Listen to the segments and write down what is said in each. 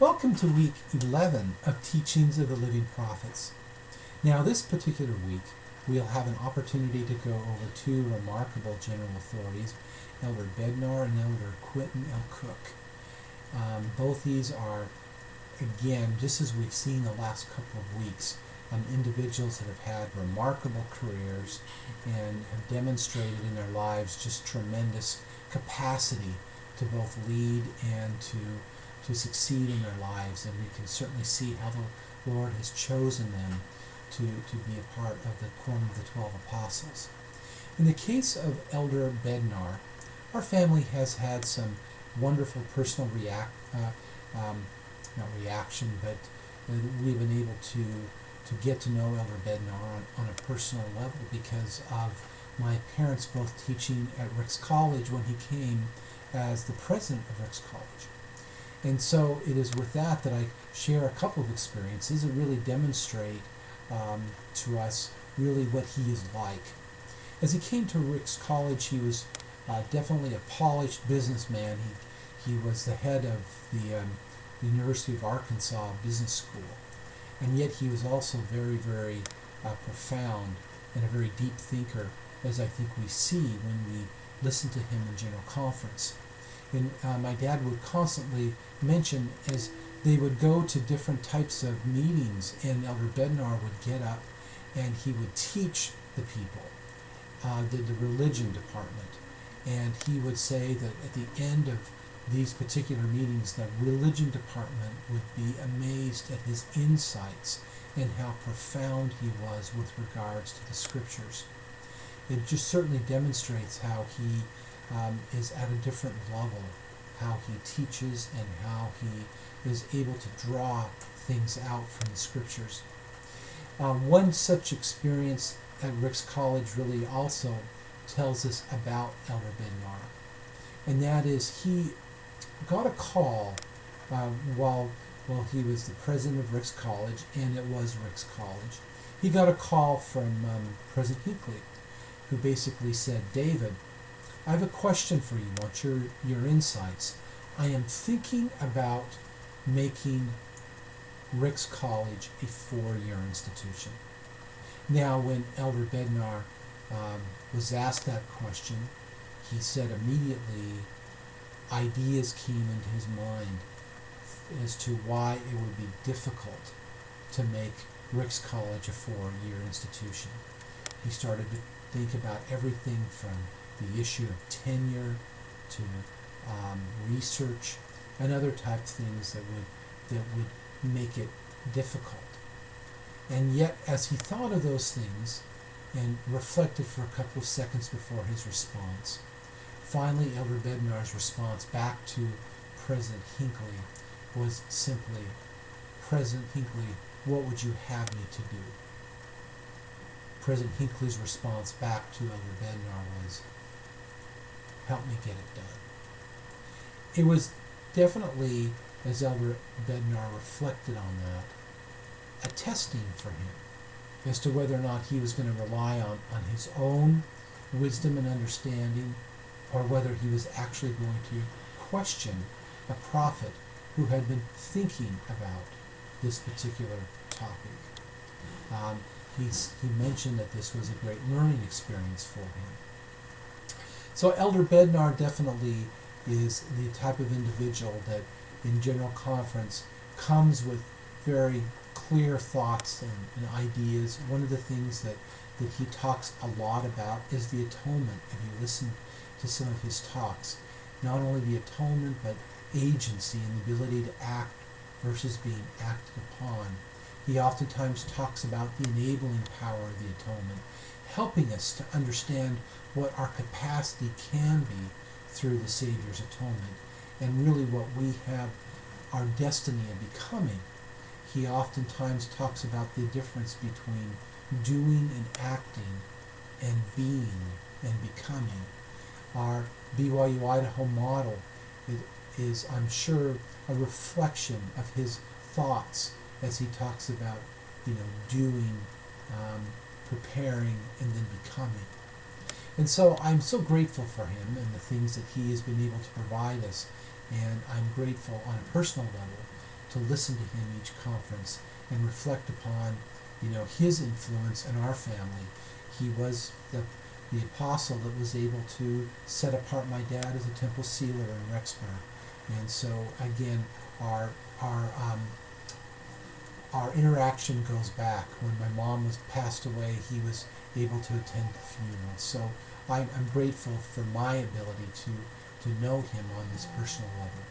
Welcome to week 11 of Teachings of the Living Prophets. Now, this particular week, we'll have an opportunity to go over two remarkable general authorities, Elder Bednar and Elder Quentin L. Cook. Both these are, again, just as we've seen the last couple of weeks, individuals that have had remarkable careers and have demonstrated in their lives just tremendous capacity to both lead and to succeed in their lives, and we can certainly see how the Lord has chosen them to be a part of the quorum of the 12 apostles. In the case of Elder Bednar, our family has had some wonderful personal reaction, but we've been able to get to know Elder Bednar on a personal level because of my parents both teaching at Ricks College when he came as the president of Ricks College. And so it is with that I share a couple of experiences that really demonstrate to us really what he is like. As he came to Ricks College, he was definitely a polished businessman. He was the head of the University of Arkansas Business School. And yet he was also very, very profound and a very deep thinker, as I think we see when we listen to him in General Conference. And my dad would constantly mention as they would go to different types of meetings, and Elder Bednar would get up and he would teach the people, the religion department. And he would say that at the end of these particular meetings, the religion department would be amazed at his insights and how profound he was with regards to the scriptures. It just certainly demonstrates how he is at a different level, how he teaches and how he is able to draw things out from the scriptures. One such experience at Ricks College really also tells us about Elder Bednar, and that is he got a call while he was the president of Ricks College, and it was Ricks College. He got a call from President Hinckley, who basically said, "David, I have a question for you. I want your insights. I am thinking about making Ricks College a 4-year institution." Now, when Elder Bednar was asked that question, he said immediately ideas came into his mind as to why it would be difficult to make Ricks College a 4-year institution. He started to think about everything from the issue of tenure to research and other type of things that would make it difficult. And yet, as he thought of those things and reflected for a couple of seconds before his response, finally Elder Bednar's response back to President Hinckley was simply, "President Hinckley, what would you have me to do?" President Hinckley's response back to Elder Bednar was, "Help me get it done." It was definitely, as Elder Bednar reflected on that, a testing for him as to whether or not he was going to rely on his own wisdom and understanding, or whether he was actually going to question a prophet who had been thinking about this particular topic. He mentioned that this was a great learning experience for him. So Elder Bednar definitely is the type of individual that in General Conference comes with very clear thoughts and ideas. One of the things that he talks a lot about is the atonement. If you listen to some of his talks, not only the atonement, but agency and the ability to act versus being acted upon. He oftentimes talks about the enabling power of the atonement, helping us to understand what our capacity can be through the Savior's atonement, and really what we have our destiny of becoming. He oftentimes talks about the difference between doing and acting and being and becoming. Our BYU Idaho model is, I'm sure, a reflection of his thoughts as he talks about, doing, preparing, and then becoming. And so I'm so grateful for him and the things that he has been able to provide us, and I'm grateful on a personal level to listen to him each conference and reflect upon, his influence in our family. He was the apostle that was able to set apart my dad as a temple sealer in Rexburg. And so again, our interaction goes back. When my mom was passed away, he was able to attend the funeral. So I'm grateful for my ability to know him on this personal level.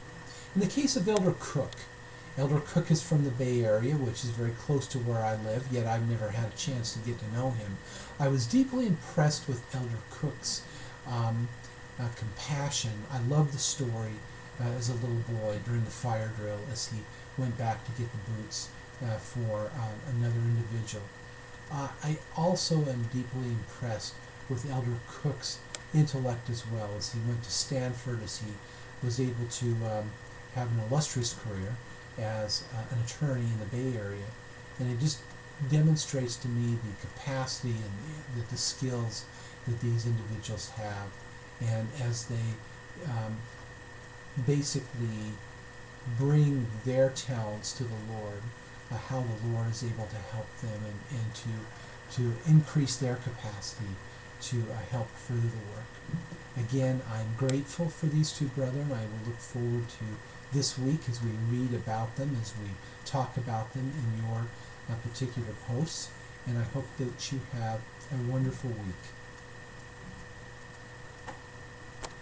In the case of Elder Cook is from the Bay Area, which is very close to where I live, yet I've never had a chance to get to know him. I was deeply impressed with Elder Cook's compassion. I love the story as a little boy during the fire drill as he went back to get the boots for another individual. I also am deeply impressed with Elder Cook's intellect as well, as he went to Stanford, as he was able to have an illustrious career as an attorney in the Bay Area. And it just demonstrates to me the capacity and the skills that these individuals have. And as they basically bring their talents to the Lord, how the Lord is able to help them and to increase their capacity to help further the work. Again, I'm grateful for these two brethren. I will look forward to this week as we read about them, as we talk about them in your particular posts. And I hope that you have a wonderful week.